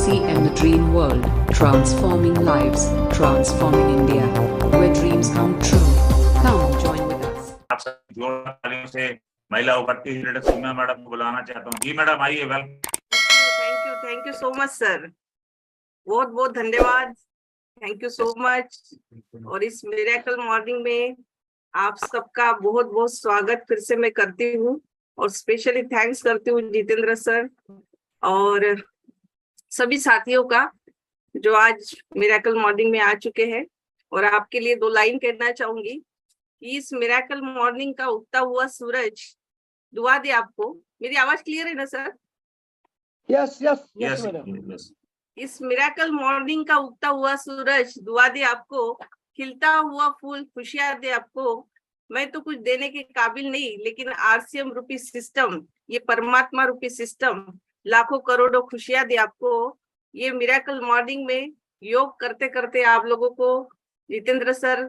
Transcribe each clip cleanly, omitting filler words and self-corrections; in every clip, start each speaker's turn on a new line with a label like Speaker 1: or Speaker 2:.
Speaker 1: TCM The Dream World, transforming lives, transforming India, where dreams come true. Come join with us.
Speaker 2: आप सब जोरदार तालियों से महिला उपाध्यक्ष लीडर सीमा मैडम को बुलाना चाहता हूँ। जी मैडम आइए। Welcome.
Speaker 3: Thank you so much sir, बहुत बहुत धन्यवाद। Thank you so much. और इस मिरेकल मॉर्निंग में आप सबका बहुत बहुत स्वागत फिर से मैं करती हूँ, और स्पेशली थैंक्स करती हूँ जितेंद्र सर और सभी साथियों का जो आज मिरेकल मॉर्निंग में आ चुके हैं। और आपके लिए 2 लाइन कहना चाहूंगी कि इस मिरेकल मॉर्निंग का उगता हुआ सूरज दुआ दे आपको। मेरी आवाज क्लियर है ना सर?
Speaker 4: Yes madam.
Speaker 3: इस मिरेकल मॉर्निंग का उगता हुआ सूरज दुआ दे आपको, खिलता हुआ फूल खुशियां दे आपको। मैं तो कुछ देने के काबिल नहीं, लेकिन आरसीएम रूपी सिस्टम, ये परमात्मा रूपी सिस्टम लाखों करोड़ों खुशियां दे आपको। ये मिरेकल मॉर्निंग में योग करते करते आप लोगों को जितेंद्र सर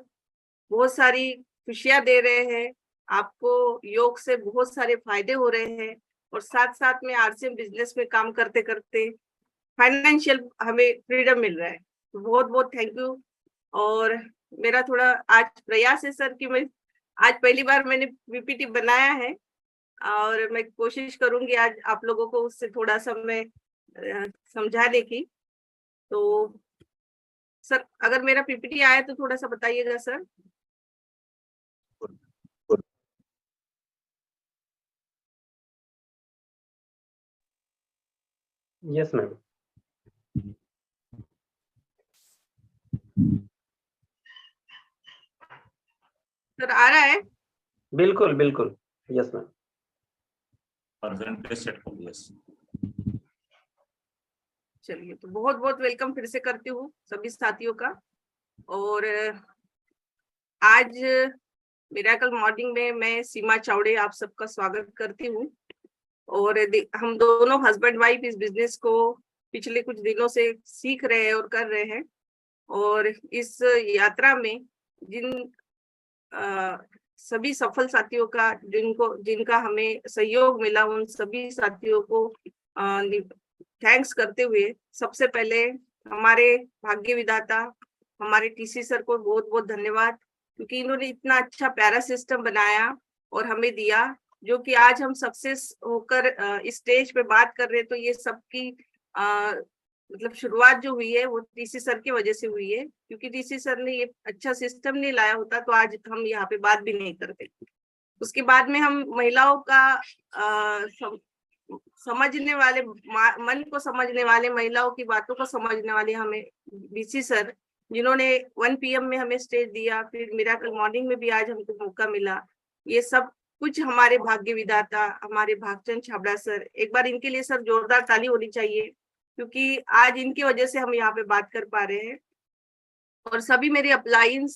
Speaker 3: बहुत सारी खुशियां दे रहे हैं। आपको योग से बहुत सारे फायदे हो रहे हैं, और साथ साथ में आरसीएम बिजनेस में काम करते करते फाइनेंशियल हमें फ्रीडम मिल रहा है। तो बहुत बहुत थैंक यू। और मेरा थोड़ा आज प्रयास है सर कि मैं आज पहली बार मैंने पीपीटी बनाया है, और मैं कोशिश करूंगी आज आप लोगों को उससे थोड़ा सा मैं समझाने की। तो सर अगर मेरा पीपीटी आया तो थोड़ा सा बताइएगा सर।
Speaker 4: Yes ma'am.
Speaker 3: सर आ रहा है?
Speaker 4: बिल्कुल बिल्कुल। Yes ma'am.
Speaker 3: चलिए, तो बहुत बहुत वेलकम फिर से करती हूँ सभी साथियों का। और आज मिरेकल मॉर्निंग में मैं सीमा चावड़े आप सबका स्वागत करती हूँ। और हम दोनों हस्बैंड वाइफ इस बिजनेस को पिछले कुछ दिनों से सीख रहे हैं और कर रहे हैं। और इस यात्रा में जिन सभी सफल साथियों का जिनका हमें सहयोग मिला, उन सभी साथियों को थैंक्स करते हुए सबसे पहले हमारे भाग्य विधाता हमारे टीसी सर को बहुत बहुत धन्यवाद, क्योंकि इन्होंने इतना अच्छा प्यारा सिस्टम बनाया और हमें दिया, जो कि आज हम सक्सेस होकर इस स्टेज पे बात कर रहे हैं। तो ये सबकी मतलब शुरुआत जो हुई है वो टीसी सर की वजह से हुई है, क्योंकि टीसी सर ने ये अच्छा सिस्टम नहीं लाया होता तो आज हम यहाँ पे बात भी नहीं करते। उसके बाद में हम महिलाओं का समझने वाले, मन को समझने वाले, महिलाओं की बातों को समझने वाले हमें बीसी सर, जिन्होंने 1 PM में हमें स्टेज दिया, फिर मिरेकल मॉर्निंग में भी आज हमको मौका मिला। ये सब कुछ हमारे भाग्य विधाता हमारे भागचंद छाबड़ा सर, एक बार इनके लिए सर जोरदार ताली होनी चाहिए, क्योंकि आज इनकी वजह से हम यहाँ पे बात कर पा रहे हैं। और सभी मेरे अपलायंस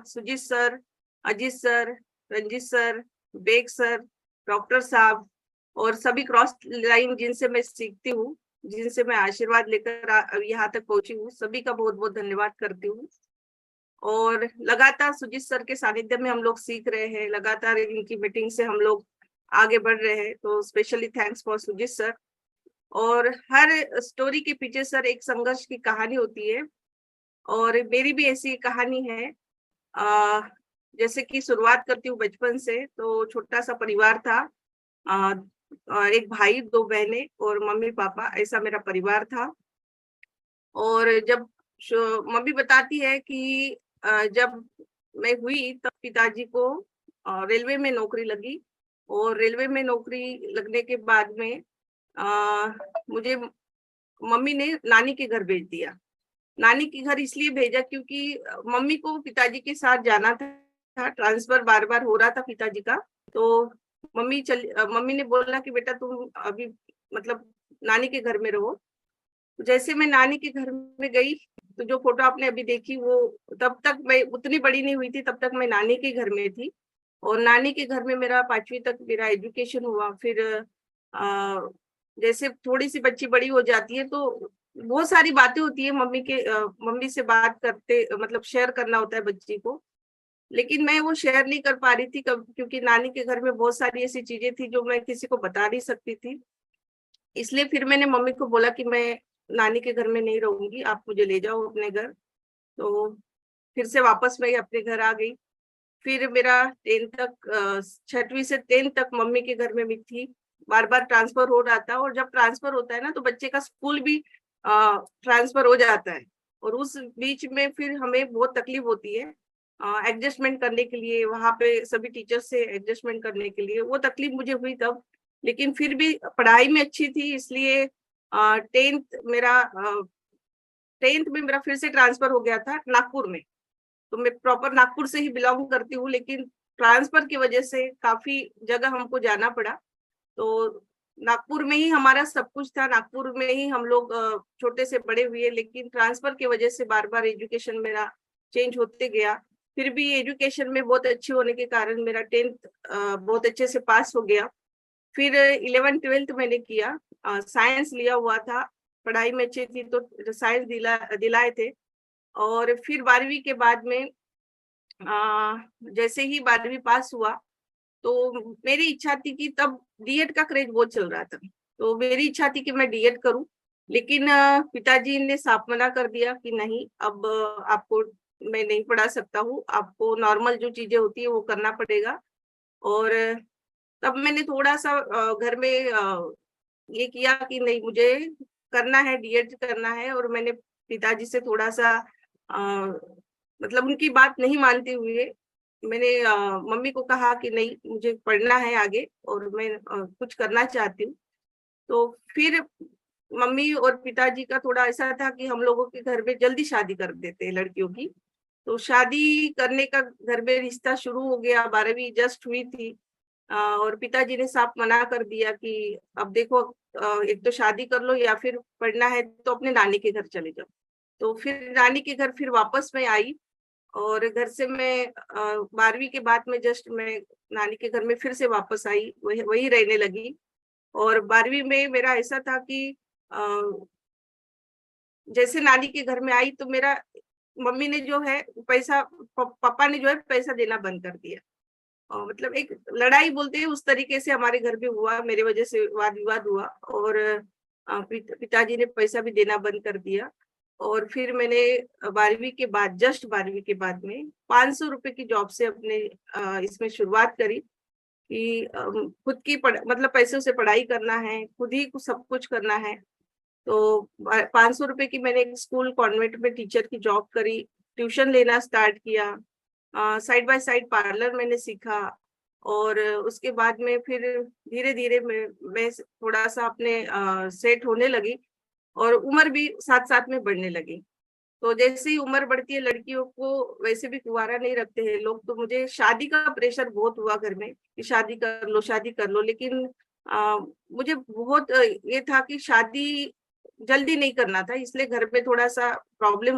Speaker 3: Sujeet sir, Ajeet sir, Ranjeet sir, Beg sir, doctor साहब, और सभी क्रॉस लाइन जिनसे मैं सीखती हूँ, जिनसे मैं आशीर्वाद लेकर यहाँ तक पहुंची हूँ, सभी का बहुत बहुत धन्यवाद करती हूँ। और लगातार सुजीत सर के सानिध्य में हम लोग सीख रहे हैं, लगातार इनकी मीटिंग से हम लोग आगे बढ़ रहे हैं। तो specially thanks for Sujeet sir. और हर स्टोरी के पीछे सर एक संघर्ष की कहानी होती है, और मेरी भी ऐसी कहानी है। जैसे कि शुरुआत करती हूँ बचपन से, तो छोटा सा परिवार था, एक भाई 2 बहनें और मम्मी पापा, ऐसा मेरा परिवार था। और जब मम्मी बताती है कि जब मैं हुई तब पिताजी को रेलवे में नौकरी लगी, और रेलवे में नौकरी लगने के बाद में मुझे मम्मी ने नानी के घर भेज दिया। नानी के घर इसलिए भेजा क्योंकि मम्मी को पिताजी के साथ जाना था, ट्रांसफर बार बार हो रहा था पिताजी का। तो मम्मी ने बोला कि बेटा तुम अभी मतलब नानी के घर में रहो। जैसे मैं नानी के घर में गई, तो जो फोटो आपने अभी देखी वो, तब तक मैं उतनी बड़ी नहीं हुई थी, तब तक मैं नानी के घर में थी। और नानी के घर में मेरा 5वीं तक मेरा एजुकेशन हुआ। फिर जैसे थोड़ी सी बच्ची बड़ी हो जाती है तो बहुत सारी बातें होती है, मम्मी से बात करते मतलब शेयर करना होता है बच्ची को, लेकिन मैं वो शेयर नहीं कर पा रही थी क्योंकि नानी के घर में बहुत सारी ऐसी चीजें थी जो मैं किसी को बता नहीं सकती थी। इसलिए फिर मैंने मम्मी को बोला कि मैं नानी के घर में नहीं रहूंगी, आप मुझे ले जाओ अपने घर। तो फिर से वापस मैं अपने घर आ गई। फिर मेरा 10th तक 6वीं से 10th तक मम्मी के घर में भी थी। बार बार ट्रांसफर हो रहा था, और जब ट्रांसफर होता है ना तो बच्चे का स्कूल भी ट्रांसफर हो जाता है, और उस बीच में फिर हमें बहुत तकलीफ होती है एडजस्टमेंट करने के लिए, वहां पे सभी टीचर्स से एडजस्टमेंट करने के लिए। वो तकलीफ मुझे हुई तब, लेकिन फिर भी पढ़ाई में अच्छी थी, इसलिए 10th में मेरा फिर से ट्रांसफर हो गया था नागपुर में। तो मैं प्रॉपर नागपुर से ही बिलोंग करती हूँ, लेकिन ट्रांसफर की वजह से काफी जगह हमको जाना पड़ा। तो नागपुर में ही हमारा सब कुछ था, नागपुर में ही हम लोग छोटे से बड़े हुए, लेकिन ट्रांसफर की वजह से बार बार एजुकेशन मेरा चेंज होते गया। फिर भी एजुकेशन में बहुत अच्छी होने के कारण मेरा 10th बहुत अच्छे से पास हो गया। फिर 11th 12th मैंने किया, साइंस लिया हुआ था, पढ़ाई में अच्छी थी तो साइंस दिलाए थे। और फिर 12वीं के बाद में जैसे ही 12वीं पास हुआ तो मेरी इच्छा थी कि तब डीएड का क्रेज बहुत चल रहा था, तो मेरी इच्छा थी कि मैं डीएड करूं, लेकिन पिताजी ने साफ मना कर दिया कि नहीं, अब आपको मैं नहीं पढ़ा सकता हूँ, आपको नॉर्मल जो चीजें होती है वो करना पड़ेगा। और तब मैंने थोड़ा सा घर में ये किया कि नहीं, मुझे करना है, डीएड करना है। और मैंने पिताजी से थोड़ा सा मतलब उनकी बात नहीं मानते हुए मैंने मम्मी को कहा कि नहीं, मुझे पढ़ना है आगे और मैं कुछ करना चाहती हूँ। तो फिर मम्मी और पिताजी का थोड़ा ऐसा था कि हम लोगों के घर में जल्दी शादी कर देते हैं लड़कियों की। तो शादी करने का घर में रिश्ता शुरू हो गया, 12वीं जस्ट हुई थी। और पिताजी ने साफ मना कर दिया कि अब देखो, एक तो शादी कर लो या फिर पढ़ना है तो अपने नानी के घर चले जाओ। तो फिर नानी के घर फिर वापस मैं आई, और घर से मैं 12वीं के बाद में जस्ट मैं नानी के घर में फिर से वापस आई, वही रहने लगी। और 12वीं में मेरा ऐसा था कि जैसे नानी के घर में आई तो मेरा मम्मी ने जो है पैसा, पापा ने जो है पैसा देना बंद कर दिया। मतलब एक लड़ाई बोलते हैं उस तरीके से हमारे घर पे हुआ, मेरे वजह से वाद विवाद हुआ, और पिताजी ने पैसा भी देना बंद कर दिया। और फिर मैंने 12वीं के बाद, जस्ट 12वीं के बाद में 500 रुपए की जॉब से अपने इसमें शुरुआत करी कि खुद की मतलब पैसों से पढ़ाई करना है, खुद ही सब कुछ करना है। तो 500 रुपए की मैंने एक स्कूल कॉन्वेंट में टीचर की जॉब करी, ट्यूशन लेना स्टार्ट किया, साइड बाय साइड पार्लर मैंने सीखा। और उसके बाद में फिर धीरे धीरे मैं थोड़ा सा अपने सेट होने लगी, और उम्र भी साथ साथ में बढ़ने लगी। तो जैसे ही उम्र बढ़ती है लड़कियों को वैसे भी कुंवारा नहीं रखते हैं लोग, तो मुझे शादी का प्रेशर बहुत हुआ घर में कि शादी कर लो, शादी कर लो। लेकिन मुझे बहुत ये था कि शादी जल्दी नहीं करना था, इसलिए घर में थोड़ा सा प्रॉब्लम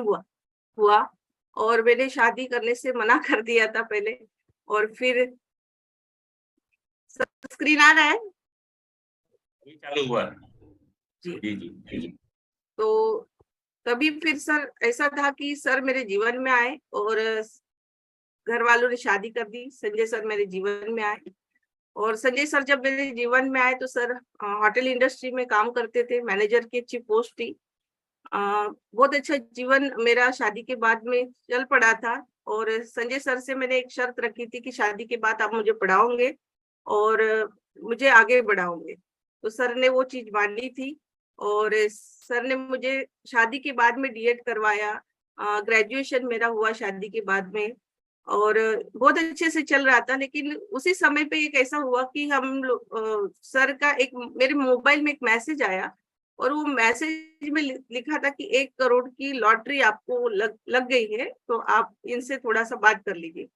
Speaker 3: हुआ और मैंने शादी करने से मना कर दिया था पहले। और फिर स्क्रीन आ रहा है
Speaker 2: चालू हुआ
Speaker 3: जी।
Speaker 2: जी जी जी।
Speaker 3: तो तभी फिर सर ऐसा था कि सर मेरे जीवन में आए, और घर वालों ने शादी कर दी, संजय सर मेरे जीवन में आए। और संजय सर जब मेरे जीवन में आए तो सर होटल इंडस्ट्री में काम करते थे, मैनेजर की अच्छी पोस्ट थी। बहुत अच्छा जीवन मेरा शादी के बाद में चल पड़ा था। और संजय सर से मैंने एक शर्त रखी थी कि शादी के बाद आप मुझे पढ़ाओगे और मुझे आगे बढ़ाओगे। तो सर ने वो चीज मानी थी, और सर ने मुझे शादी के बाद में डीएड करवाया, ग्रेजुएशन मेरा हुआ शादी के बाद में, और बहुत अच्छे से चल रहा था। लेकिन उसी समय पे एक ऐसा हुआ कि सर का एक मेरे मोबाइल में एक मैसेज आया, और वो मैसेज में लिखा था कि 1 करोड़ की लॉटरी आपको लग गई है, तो आप इनसे थोड़ा सा बात कर लीजिए।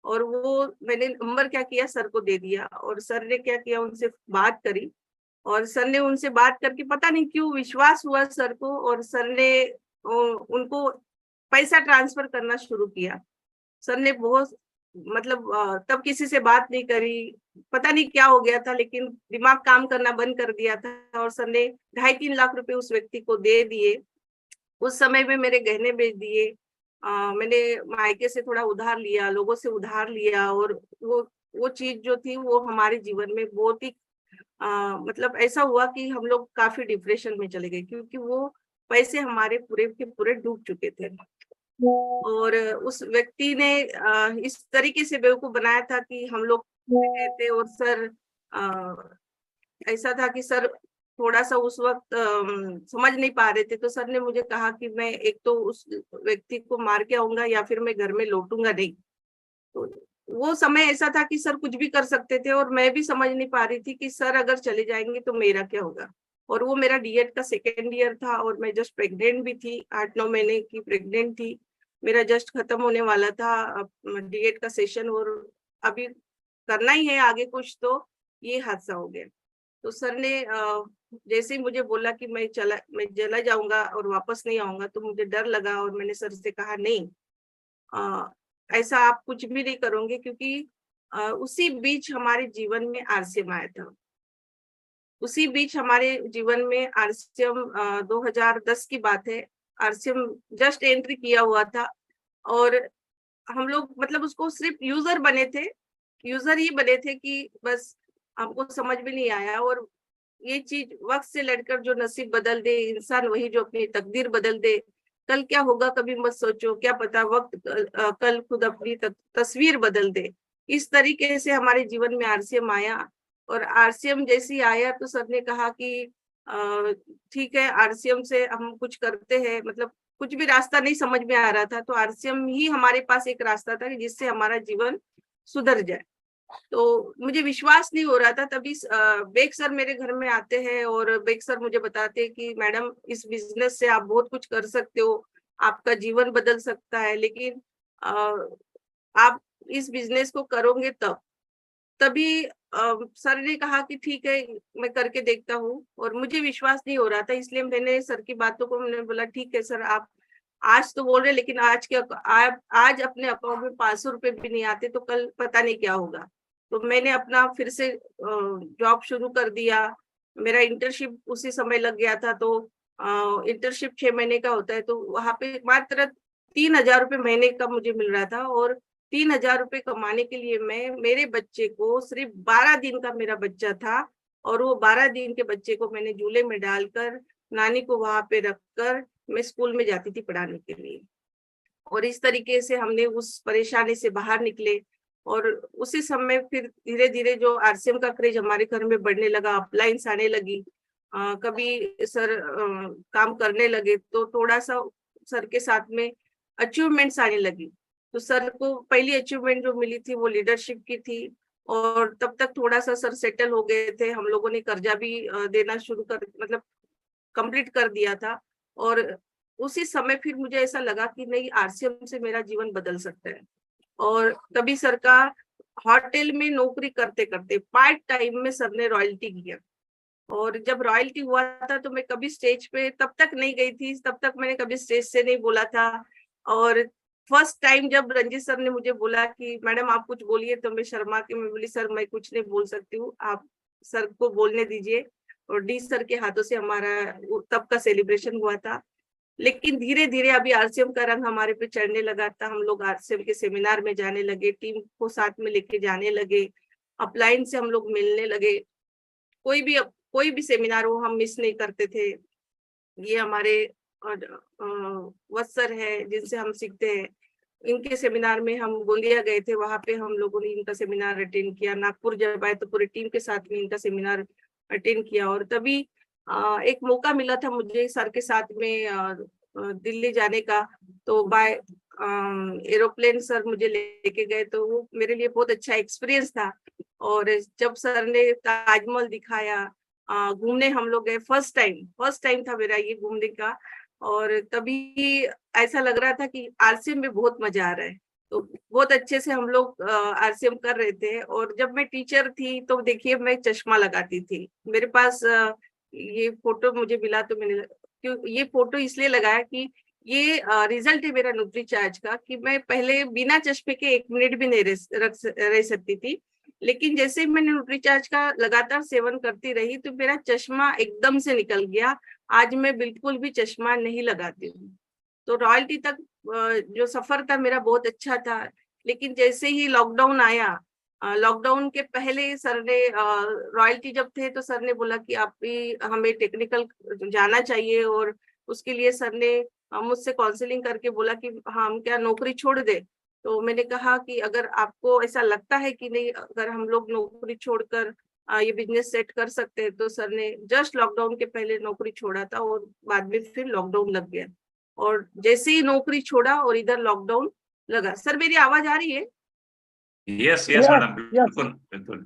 Speaker 3: और वो मैंने नंबर क्या किया, सर को दे दिया, और सर ने क्या किया, उनसे बात करी। और सर ने उनसे बात करके पता नहीं क्यों विश्वास हुआ सर को, और सर ने उनको पैसा ट्रांसफर करना शुरू किया। सर ने बहुत मतलब तब किसी से बात नहीं करी, पता नहीं क्या हो गया था, लेकिन दिमाग काम करना बंद कर दिया था। और सर ने 2.5-3 लाख रुपए उस व्यक्ति को दे दिए। उस समय में मेरे गहने बेच दिए, मैंने मायके से थोड़ा उधार लिया, लोगों से उधार लिया। और वो चीज जो थी वो हमारे जीवन में बहुत ही मतलब ऐसा हुआ कि हम लोग काफी डिप्रेशन में चले गए, क्योंकि वो पैसे हमारे पूरे के पूरे डूब चुके थे। और उस व्यक्ति ने इस तरीके से बेवकूफ बनाया था कि हम लोग कहते, और सर ऐसा था कि सर थोड़ा सा उस वक्त समझ नहीं पा रहे थे, तो सर ने मुझे कहा कि मैं एक तो उस व्यक्ति को मार के आऊंगा या फिर मैं घर में लौटूंगा नहीं। तो वो समय ऐसा था कि सर कुछ भी कर सकते थे, और मैं भी समझ नहीं पा रही थी कि सर अगर चले जाएंगे तो मेरा क्या होगा। और वो मेरा डीएड का 2nd ईयर था, और मैं जस्ट प्रेग्नेंट भी थी, 8-9 महीने की प्रेग्नेंट थी। मेरा जस्ट खत्म होने वाला था डीएड का सेशन, और अभी करना ही है आगे कुछ, तो ये हादसा हो गया। तो सर ने जैसे ही मुझे बोला कि मैं चला जाऊंगा और वापस नहीं आऊंगा, तो मुझे डर लगा, और मैंने सर से कहा नहीं, ऐसा आप कुछ भी नहीं करोगे, क्योंकि उसी बीच हमारे जीवन में आरसीएम आया था। उसी बीच हमारे जीवन में आरसीएम 2010 की बात है, आरसीएम जस्ट एंट्री किया हुआ था, और हम लोग मतलब उसको सिर्फ यूजर बने थे, यूजर ही बने थे कि बस हमको समझ में नहीं आया। और ये चीज वक्त से लड़कर जो नसीब बदल दे इंसान, वही जो अपनी तकदीर बदल दे। कल क्या होगा कभी मत सोचो, क्या पता वक्त कल खुद अपनी तस्वीर बदल दे। इस तरीके से हमारे जीवन में आरसीएम आया, और आरसीएम जैसे ही आया तो सर ने कहा कि ठीक है, आरसीएम से हम कुछ करते हैं, मतलब कुछ भी रास्ता नहीं समझ में आ रहा था, तो आरसीएम ही हमारे पास एक रास्ता था जिससे हमारा जीवन सुधर जाए। तो मुझे विश्वास नहीं हो रहा था, तभी बेग सर मेरे घर में आते हैं, और बेग सर मुझे बताते हैं कि मैडम इस बिजनेस से आप बहुत कुछ कर सकते हो, आपका जीवन बदल सकता है, लेकिन आप इस बिजनेस को करोगे तभी सर ने कहा कि ठीक है, मैं करके देखता हूँ। और मुझे विश्वास नहीं हो रहा था, इसलिए मैंने सर की बातों को मैंने बोला ठीक है सर, आप आज तो बोल रहे, लेकिन आज अपने अकाउंट में 500 रुपए भी नहीं आते तो कल पता नहीं क्या होगा। तो मैंने अपना फिर से जॉब शुरू कर दिया। मेरा इंटर्नशिप उसी समय लग गया था, तो इंटर्नशिप 6 महीने का होता है, तो वहां पे मात्र 3,000 रुपये महीने का मुझे मिल रहा था। और 3,000 रुपये कमाने के लिए मैं मेरे बच्चे को, सिर्फ 12 दिन का मेरा बच्चा था, और वो 12 दिन के बच्चे को मैंने झूले में डालकर नानी को वहां पे रखकर मैं स्कूल में जाती थी पढ़ाने के लिए। और इस तरीके से हमने उस परेशानी से बाहर निकले। और उसी समय फिर धीरे धीरे जो आरसीएम का क्रेज हमारे घर में बढ़ने लगा, अपलाइंस आने लगी, कभी सर काम करने लगे तो थोड़ा सा सर के साथ में अचीवमेंट्स आने लगी। तो सर को पहली अचीवमेंट जो मिली थी वो लीडरशिप की थी, और तब तक थोड़ा सा सर सेटल हो गए थे, हम लोगों ने कर्जा भी देना शुरू कर मतलब कंप्लीट कर दिया था। और उसी समय फिर मुझे ऐसा लगा कि नहीं, आरसीएम से मेरा जीवन बदल सकता है। और तभी सर का होटल में नौकरी करते करते पार्ट टाइम में सर ने रॉयल्टी किया। और जब रॉयल्टी हुआ था तो मैं कभी स्टेज पे तब तक नहीं गई थी, तब तक मैंने कभी स्टेज से नहीं बोला था। और फर्स्ट टाइम जब रंजीत सर ने मुझे बोला कि मैडम आप कुछ बोलिए, तो मैं शर्मा के मैं बोली सर मैं कुछ नहीं बोल सकती हूँ, आप सर को बोलने दीजिए। और डी सर के हाथों से हमारा तब का सेलिब्रेशन हुआ था। लेकिन धीरे धीरे अभी आरसीएम का रंग हमारे पे चढ़ने लगा था, हम लोग आरसीएम के सेमिनार में जाने लगे, टीम को साथ में लेके जाने लगे, अपलाइन से हम लोग मिलने लगे, कोई भी सेमिनार हो हम मिस नहीं करते थे। ये हमारे वत्सर है जिनसे हम सीखते हैं, इनके सेमिनार में हम गोंदिया गए थे, वहां पे हम लोगों ने इनका सेमिनार अटेंड किया। नागपुर जब आए तो पूरी टीम के साथ में इनका सेमिनार अटेंड किया। और तभी एक मौका मिला था मुझे सर के साथ में दिल्ली जाने का, तो बाय एरोप्लेन सर मुझे लेके गए, तो वो मेरे लिए बहुत अच्छा एक्सपीरियंस था। और जब सर ने ताजमहल दिखाया, घूमने हम लोग गए, फर्स्ट टाइम था मेरा ये घूमने का। और तभी ऐसा लग रहा था कि आरसीएम में बहुत मजा आ रहा है, तो बहुत अच्छे से हम लोग आरसीएम कर रहे थे। और जब मैं टीचर थी तो देखिए मैं चश्मा लगाती थी, मेरे पास ये फोटो मुझे मिला, तो मैंने ये फोटो इसलिए लगाया कि ये रिजल्ट है मेरा न्यूट्री चार्ज का, कि मैं पहले बिना चश्मे के 1 मिनट भी नहीं रह सकती थी। लेकिन जैसे ही मैंने न्यूट्री चार्ज का लगातार सेवन करती रही तो मेरा चश्मा एकदम से निकल गया। आज मैं बिल्कुल भी चश्मा नहीं लगाती हूँ। तो रॉयल्टी तक जो सफर था मेरा बहुत अच्छा था। लेकिन जैसे ही लॉकडाउन आया, लॉकडाउन के पहले सर ने रॉयल्टी जब थे तो सर ने बोला कि आप भी हमें टेक्निकल जाना चाहिए और उसके लिए सर ने मुझसे काउंसलिंग करके बोला कि हम क्या नौकरी छोड़ दे। तो मैंने कहा कि अगर आपको ऐसा लगता है कि नहीं, अगर हम लोग नौकरी छोड़कर ये बिजनेस सेट कर सकते हैं, तो सर ने जस्ट लॉकडाउन के पहले नौकरी छोड़ा था और बाद में फिर लॉकडाउन लग गया, और जैसे ही नौकरी छोड़ा और इधर लॉकडाउन लगा। सर मेरी आवाज आ रही है?
Speaker 2: यस यस मैडम, बिल्कुल बिल्कुल।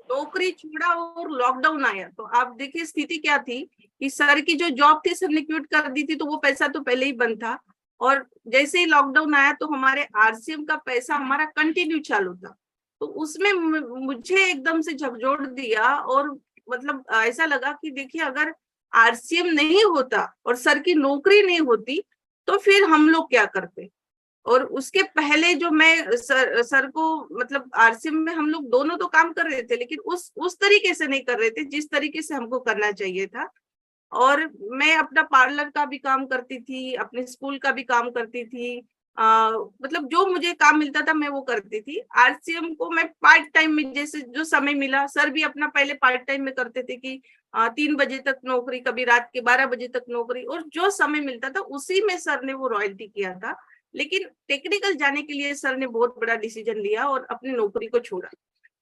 Speaker 3: नौकरी छोड़ा और लॉकडाउन आया, तो आप देखिए स्थिति क्या थी कि सर की जो जॉब थी सर ने क्विट कर दी थी, तो वो पैसा तो पहले ही बंद था, और जैसे ही लॉकडाउन आया तो हमारे आरसीएम का पैसा हमारा कंटिन्यू चालू था। तो उसमें मुझे एकदम से झकझोर दिया, और मतलब ऐसा लगा कि देखिए अगर आरसीएम नहीं होता और सर की नौकरी नहीं होती तो फिर हम लोग क्या करते। और उसके पहले जो मैं सर को मतलब आरसीएम में हम लोग दोनों तो काम कर रहे थे, लेकिन उस तरीके से नहीं कर रहे थे जिस तरीके से हमको करना चाहिए था। और मैं अपना पार्लर का भी काम करती थी, अपने स्कूल का भी काम करती थी, मतलब जो मुझे काम मिलता था मैं वो करती थी। आरसीएम को मैं पार्ट टाइम में जैसे जो समय मिला, सर भी अपना पहले पार्ट टाइम में करते थे कि 3 बजे तक नौकरी, कभी रात के 12 बजे तक नौकरी, और जो समय मिलता था उसी में सर ने वो रॉयल्टी किया था। लेकिन टेक्निकल जाने के लिए सर ने बहुत बड़ा डिसीजन लिया और अपनी नौकरी को छोड़ा।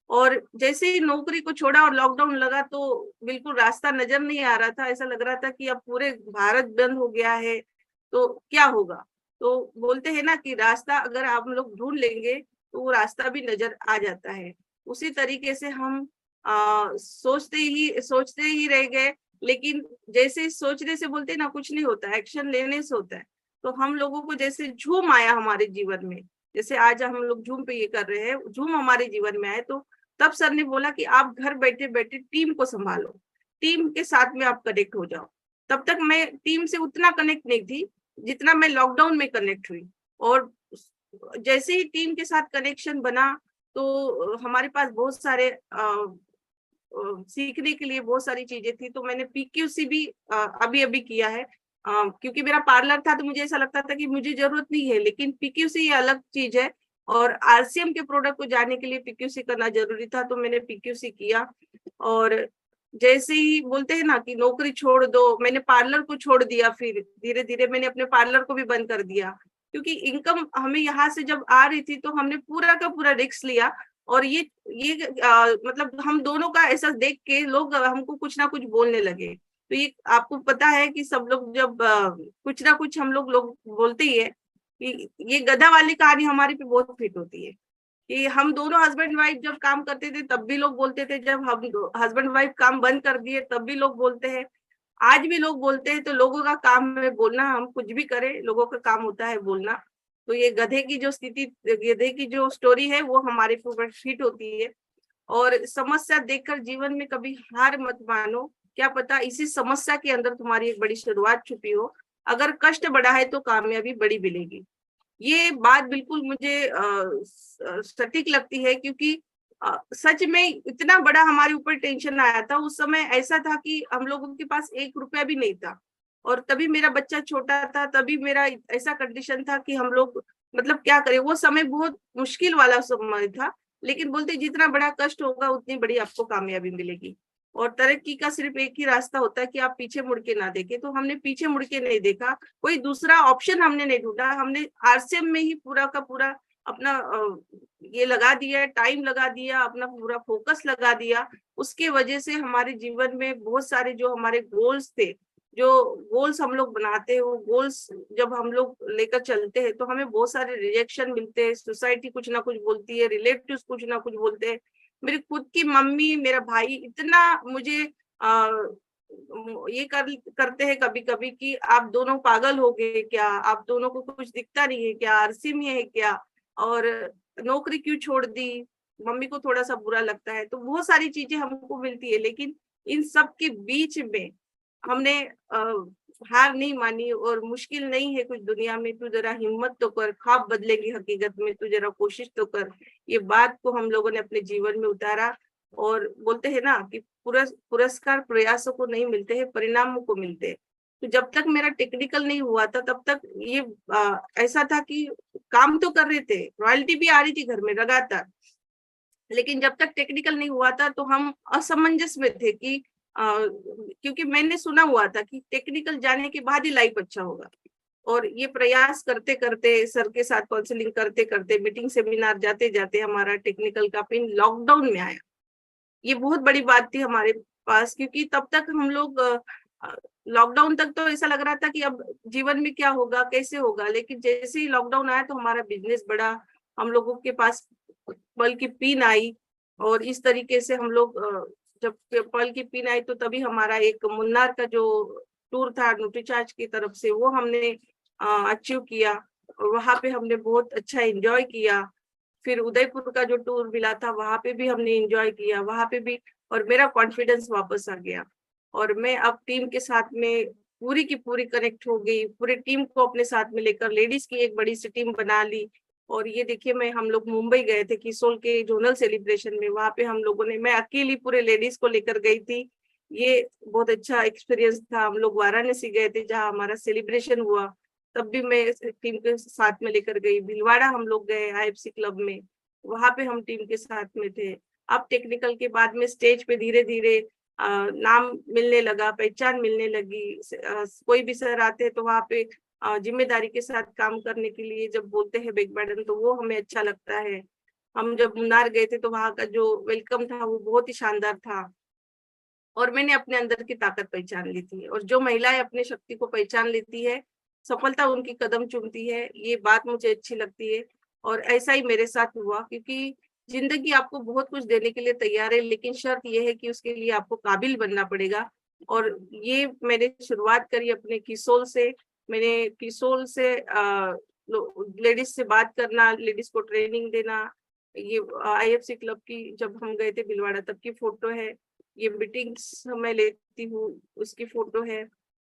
Speaker 3: और जैसे ही नौकरी को छोड़ा और लॉकडाउन लगा तो बिल्कुल रास्ता नजर नहीं आ रहा था, ऐसा लग रहा था कि अब पूरे भारत बंद हो गया है तो क्या होगा। तो बोलते हैं ना कि रास्ता अगर आप लोग ढूंढ लेंगे तो वो रास्ता भी नजर आ जाता है। उसी तरीके से हम सोचते ही रह गए, लेकिन जैसे सोचने से बोलते हैं ना कुछ नहीं होता, एक्शन लेने से होता है। तो हम लोगों को जैसे झूम आया हमारे जीवन में, जैसे आज हम लोग झूम पे ये कर रहे हैं, झूम हमारे जीवन में आए, तो तब सर ने बोला कि आप घर बैठे बैठे टीम को संभालो, टीम के साथ में आप कनेक्ट हो जाओ। तब तक मैं टीम से उतना कनेक्ट नहीं थी जितना मैं लॉकडाउन में कनेक्ट हुई। और जैसे ही टीम के साथ कनेक्शन बना तो हमारे पास बहुत सारे सीखने के लिए बहुत सारी चीजें थी। तो मैंने पीक्यूसी भी अभी अभी किया है, क्योंकि मेरा पार्लर था तो मुझे ऐसा लगता था कि मुझे जरूरत नहीं है, लेकिन पीक्यूसी ये अलग चीज है, और आरसीएम के प्रोडक्ट को जाने के लिए पीक्यूसी करना जरूरी था, तो मैंने पीक्यूसी किया। और जैसे ही बोलते हैं ना कि नौकरी छोड़ दो, मैंने पार्लर को छोड़ दिया, फिर धीरे धीरे मैंने अपने पार्लर को भी बंद कर दिया, क्योंकि इनकम हमें यहाँ से जब आ रही थी तो हमने पूरा का पूरा रिस्क लिया। और ये मतलब हम दोनों का ऐसा देख के लोग हमको कुछ ना कुछ बोलने लगे। तो ये आपको पता है कि सब लोग जब कुछ ना कुछ हम लोग बोलते ही है कि ये गधा वाली कहानी हमारे पे बहुत फिट होती है कि हम दोनों हस्बैंड वाइफ जब काम करते थे तब भी लोग बोलते थे, जब हम हस्बैंड वाइफ काम बंद कर दिए तब भी लोग बोलते हैं, आज भी लोग बोलते हैं। तो लोगों का काम है बोलना, हम कुछ भी करें लोगों का काम होता है बोलना। तो ये गधे की जो स्थिति, गधे की जो स्टोरी है वो हमारे ऊपर फिट होती है। और समस्या देखकर जीवन में कभी हार मत मानो, क्या पता इसी समस्या के अंदर तुम्हारी एक बड़ी शुरुआत छुपी हो। अगर कष्ट बड़ा है तो कामयाबी बड़ी मिलेगी। ये बात बिल्कुल मुझे सटीक लगती है, क्योंकि सच में इतना बड़ा हमारे ऊपर टेंशन आया था। उस समय ऐसा था कि हम लोगों के पास 1 रुपया भी नहीं था, और तभी मेरा बच्चा छोटा था, तभी मेरा ऐसा कंडीशन था कि हम लोग मतलब क्या करें। वो समय बहुत मुश्किल वाला समय था, लेकिन बोलते जितना बड़ा कष्ट होगा उतनी बड़ी आपको कामयाबी मिलेगी। और तरक्की का सिर्फ एक ही रास्ता होता है कि आप पीछे मुड़ के ना देखें। तो हमने पीछे मुड़ के नहीं देखा, कोई दूसरा ऑप्शन हमने नहीं ढूंढा, हमने आरसीएम में ही पूरा का पूरा अपना ये लगा दिया, टाइम लगा दिया, अपना पूरा फोकस लगा दिया। उसके वजह से हमारे जीवन में बहुत सारे जो हमारे गोल्स थे, जो गोल्स हम लोग बनाते हैं, वो गोल्स जब हम लोग लेकर चलते हैं तो हमें बहुत सारे रिजेक्शन मिलते हैं, सोसाइटी कुछ ना कुछ बोलती है, रिलेटिव्स कुछ ना कुछ बोलते हैं। मेरी खुद की मम्मी, मेरा भाई इतना मुझे ये करते हैं कभी कभी कि आप दोनों पागल हो गए क्या, आप दोनों को कुछ दिखता नहीं है क्या, आरसी में है क्या, और नौकरी क्यों छोड़ दी। मम्मी को थोड़ा सा बुरा लगता है, तो बहुत सारी चीजें हमको मिलती है। लेकिन इन सब के बीच में हमने हार नहीं मानी, और मुश्किल नहीं है कुछ दुनिया में, तू जरा हिम्मत तो कर, ख्वाब बदलेगी हकीकत में, तू जरा कोशिश तो कर। ये बात को हम लोगों ने अपने जीवन में उतारा। और बोलते हैं ना कि पुरस्कार प्रयासों को नहीं मिलते हैं, परिणामों को मिलते हैं। तो जब तक मेरा टेक्निकल नहीं हुआ था तब तक ये ऐसा था कि काम तो कर रहे थे, रॉयल्टी भी आ रही थी घर में लगातार, लेकिन जब तक टेक्निकल नहीं हुआ था तो हम असमंजस में थे कि क्योंकि मैंने सुना हुआ था कि टेक्निकल जाने के बाद ही लाइफ अच्छा होगा, और ये प्रयास करते करते, सर के साथ काउंसलिंग करते करते, मीटिंग सेमिनार जाते जाते हमारा टेक्निकल का पिन लॉकडाउन में आया। ये बहुत बड़ी बात थी हमारे पास, क्योंकि तब तक हम लोग लॉकडाउन तक तो ऐसा लग रहा था कि अब जीवन में क्या होगा, कैसे होगा, लेकिन जैसे ही लॉकडाउन आया तो हमारा बिजनेस बढ़ा, हम लोगों के पास पल की पिन आई, और इस तरीके से हम लोग जब पल की पिन आई तो तभी हमारा एक मुन्नार का जो टूर था न्यूट्रीचार्ज की तरफ से, वो हमने अचीव किया, और वहां पे हमने बहुत अच्छा एंजॉय किया। फिर उदयपुर का जो टूर मिला था वहां पे भी हमने एंजॉय किया, वहां पे भी, और मेरा कॉन्फिडेंस वापस आ गया, और मैं अब टीम के साथ में पूरी की पूरी कनेक्ट हो गई, पूरी टीम को अपने साथ में लेकर लेडीज की एक बड़ी सी टीम बना ली। और ये देखिए, हम लोग मुंबई गए थे किसोल के जोनल सेलिब्रेशन में, वहां पे हम लोगों ने, मैं अकेली पूरे लेडीज को लेकर गई थी, ये बहुत अच्छा एक्सपीरियंस था। हम लोग वाराणसी गए थे जहाँ हमारा सेलिब्रेशन हुआ, तब भी मैं टीम के साथ में लेकर गई। भिलवाड़ा हम लोग गए IFC क्लब में, वहां पे हम टीम के साथ में थे। अब टेक्निकल के बाद में स्टेज पे धीरे धीरे नाम मिलने लगा, पहचान मिलने लगी। कोई भी सर आते तो वहाँ पे जिम्मेदारी के साथ काम करने के लिए जब बोलते हैं बिग बैडन, तो वो हमें अच्छा लगता है। हम जब मुन्नार गए थे तो वहाँ का जो वेलकम था वो बहुत ही शानदार था, और मैंने अपने अंदर की ताकत पहचान ली थी। और जो महिलाएं अपनी शक्ति को पहचान लेती है, सफलता उनकी कदम चूमती है, ये बात मुझे अच्छी लगती है। और ऐसा ही मेरे साथ हुआ, क्योंकि जिंदगी आपको बहुत कुछ देने के लिए तैयार है, लेकिन शर्त यह है कि उसके लिए आपको काबिल बनना पड़ेगा। और ये मैंने शुरुआत करी अपने किसोल से। मैंने किसोल से लेडीज से बात करना, लेडीज को ट्रेनिंग देना। ये IFC क्लब की जब हम गए थे भिलवाड़ा तब की फोटो है, ये मीटिंग्स मैं लेती हूँ उसकी फोटो है।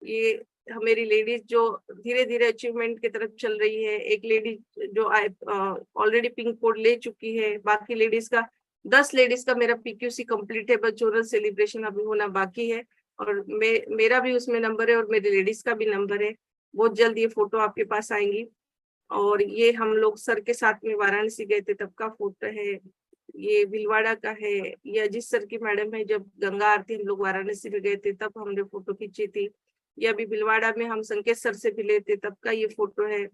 Speaker 3: ये मेरी लेडीज जो धीरे धीरे अचीवमेंट की तरफ चल रही है, एक लेडी जो ऑलरेडी पिंक कोड ले चुकी है, बाकी लेडीज का 10 लेडीज का मेरा PQC कंप्लीट है, बस जोनल सेलिब्रेशन अभी होना बाकी है, और मेरा भी उसमें नंबर है और मेरी लेडीज का भी नंबर है। बहुत जल्द ये फोटो आपके पास आएंगी। और ये हम लोग सर के साथ में वाराणसी गए थे तब का फोटो है, ये भिलवाड़ा का है। ये अजीत सर की मैडम है, जब गंगा आरती हम लोग वाराणसी में गए थे तब हमने फोटो खींची थी। ये अभी भिलवाड़ा में हम संकेत सर से मिले थे तब का ये फोटो है।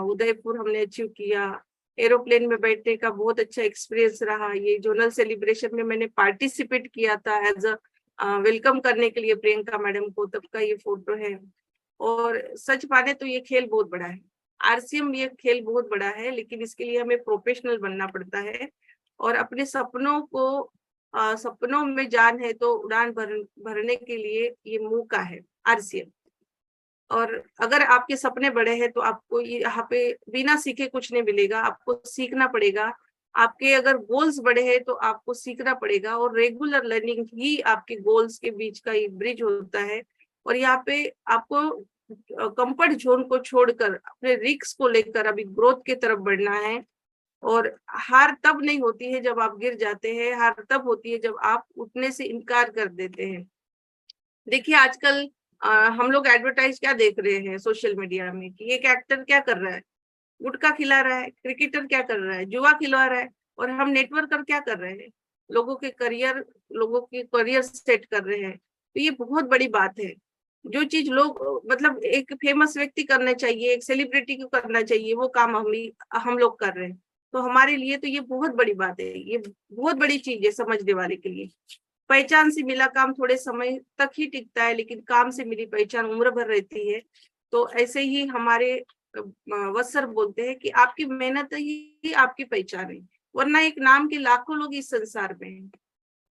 Speaker 3: उदयपुर हमने अचीव किया, एरोप्लेन में बैठने का बहुत अच्छा एक्सपीरियंस रहा। ये जोनल सेलिब्रेशन में मैंने पार्टिसिपेट किया था एज अ वेलकम करने के लिए प्रियंका मैडम को, तब का ये फोटो है। और सच माने तो ये खेल बहुत बड़ा है, RCM ये खेल बहुत बड़ा है, लेकिन इसके लिए हमें प्रोफेशनल बनना पड़ता है, और अपने सपनों को सपनों में जान है तो उड़ान भरने के लिए ये मौका है RCM। और अगर आपके सपने बड़े हैं तो आपको यहाँ पे बिना सीखे कुछ नहीं मिलेगा, आपको सीखना पड़ेगा। आपके अगर गोल्स बड़े हैं तो आपको सीखना पड़ेगा, और रेगुलर लर्निंग ही आपके गोल्स के बीच का एक ब्रिज होता है। और यहाँ पे आपको कंफर्ट जोन को छोड़कर अपने रिस्क को लेकर अभी ग्रोथ की तरफ बढ़ना है। और हार तब नहीं होती है जब आप गिर जाते हैं, हार तब होती है जब आप उठने से इनकार कर देते हैं। देखिए आजकल हम लोग एडवर्टाइज क्या देख रहे हैं सोशल मीडिया में, कि एक एक्टर क्या कर रहा है, गुटखा खिला रहा है, क्रिकेटर क्या कर रहा है, जुआ खिला रहा है, और हम नेटवर्कर क्या कर रहे हैं, लोगों के करियर सेट कर रहे हैं। तो ये बहुत बड़ी बात है। जो चीज लोग मतलब एक फेमस व्यक्ति करना चाहिए, एक सेलिब्रिटी को करना चाहिए, वो काम हम लोग कर रहे हैं। तो हमारे लिए तो ये बहुत बड़ी बात है, ये बहुत बड़ी चीज है समझने वाले के लिए। पहचान से मिला काम थोड़े समय तक ही टिकता है, लेकिन काम से मिली पहचान उम्र भर रहती है। तो ऐसे ही हमारे वत्सर बोलते हैं कि आपकी मेहनत ही आपकी पहचान है, वरना एक नाम के लाखों लोग इस संसार में हैं।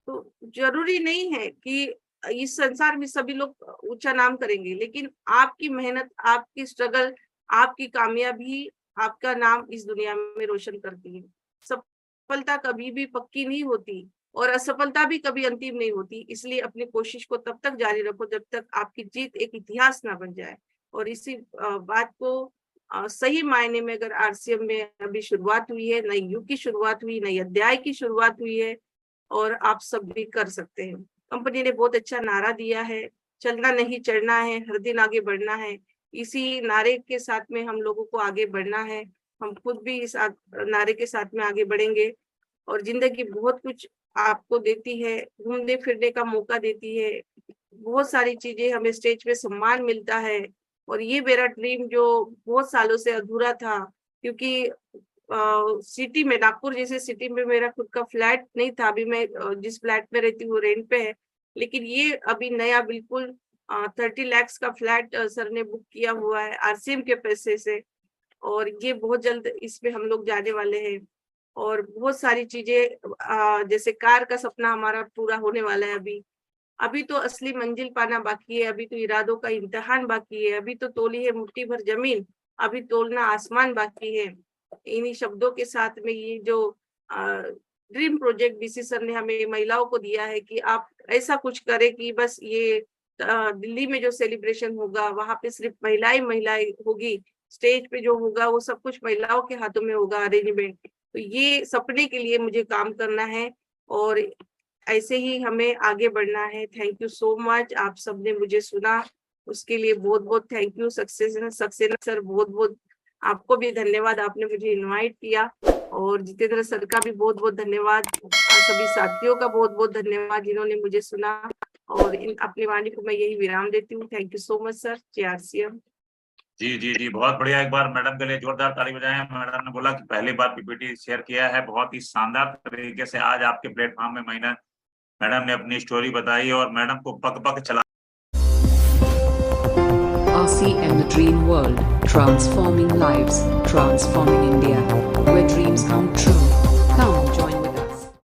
Speaker 3: तो जरूरी नहीं है कि इस संसार में सभी लोग ऊंचा नाम करेंगे, लेकिन आपकी मेहनत, आपकी स्ट्रगल, आपकी कामयाबी आपका नाम इस दुनिया में रोशन करती है। सफलता कभी भी पक्की नहीं होती, और असफलता भी कभी अंतिम नहीं होती। इसलिए अपनी कोशिश को तब तक जारी रखो जब तक आपकी जीत एक इतिहास ना बन जाए। और इसी बात को सही मायने में अगर RCM में अभी शुरुआत हुई है, नई युग की शुरुआत हुई, नई अध्याय की शुरुआत हुई है, और आप सब भी कर सकते हैं। कंपनी ने बहुत अच्छा नारा दिया है, चलना नहीं चढ़ना है, हर दिन आगे बढ़ना है। इसी नारे के साथ में हम लोगों को आगे बढ़ना है। हम खुद भी इस नारे के साथ में आगे बढ़ेंगे, और जिंदगी बहुत कुछ आपको देती है, घूमने फिरने का मौका देती है, बहुत सारी चीजें, हमें स्टेज पे सम्मान मिलता है। और ये मेरा ड्रीम जो बहुत सालों से अधूरा था, क्योंकि सिटी में, नागपुर जैसे सिटी में मेरा खुद का फ्लैट नहीं था। अभी मैं जिस फ्लैट में रहती हूँ रेंट पे है, लेकिन ये अभी नया बिल्कुल 30 लाख का फ्लैट सर ने बुक किया हुआ है आरसीएम के पैसे से, और ये बहुत जल्द इसमें हम लोग जाने वाले हैं। और बहुत सारी चीजें, जैसे कार का सपना हमारा पूरा होने वाला है। अभी तो असली मंजिल पाना बाकी है, अभी तो इरादों का इम्तिहान बाकी है, अभी तो तोली है मुट्ठी भर जमीन, अभी तोलना आसमान बाकी है। इन्हीं शब्दों के साथ में ये जो ड्रीम प्रोजेक्ट बीसी सर ने हमें महिलाओं को दिया है कि आप ऐसा कुछ करें कि बस ये दिल्ली में जो सेलिब्रेशन होगा वहां पे सिर्फ महिलाएं होगी, स्टेज पे जो होगा वो सब कुछ महिलाओं के हाथों में होगा अरेंजमेंट। तो ये सपने के लिए मुझे काम करना है और ऐसे ही हमें आगे बढ़ना है। थैंक यू सो मच, आप सबने मुझे सुना, उसके लिए बहुत बहुत थैंक यू। सक्सेना सर, बहुत बहुत आपको भी धन्यवाद, आपने मुझे इनवाइट किया। और जितेंद्र सर का भी बहुत बहुत धन्यवाद, सभी साथियों का बहुत बहुत धन्यवाद जिन्होंने मुझे सुना। और इन अपनी वाणी को मैं यही विराम देती हूँ। Thank you so much sir. JRCM।
Speaker 2: जी, बहुत बढ़िया। एक बार मैडम के लिए जोरदार ताली बजाएं। मैडम ने बोला कि पहली बार पीपीटी शेयर किया है, बहुत ही शानदार तरीके से आज आपके प्लेटफॉर्म में मैडम ने अपनी स्टोरी बताई और मैडम को पक चला।
Speaker 1: RCM, the dream world, transforming lives, transforming India, where dreams come true. Come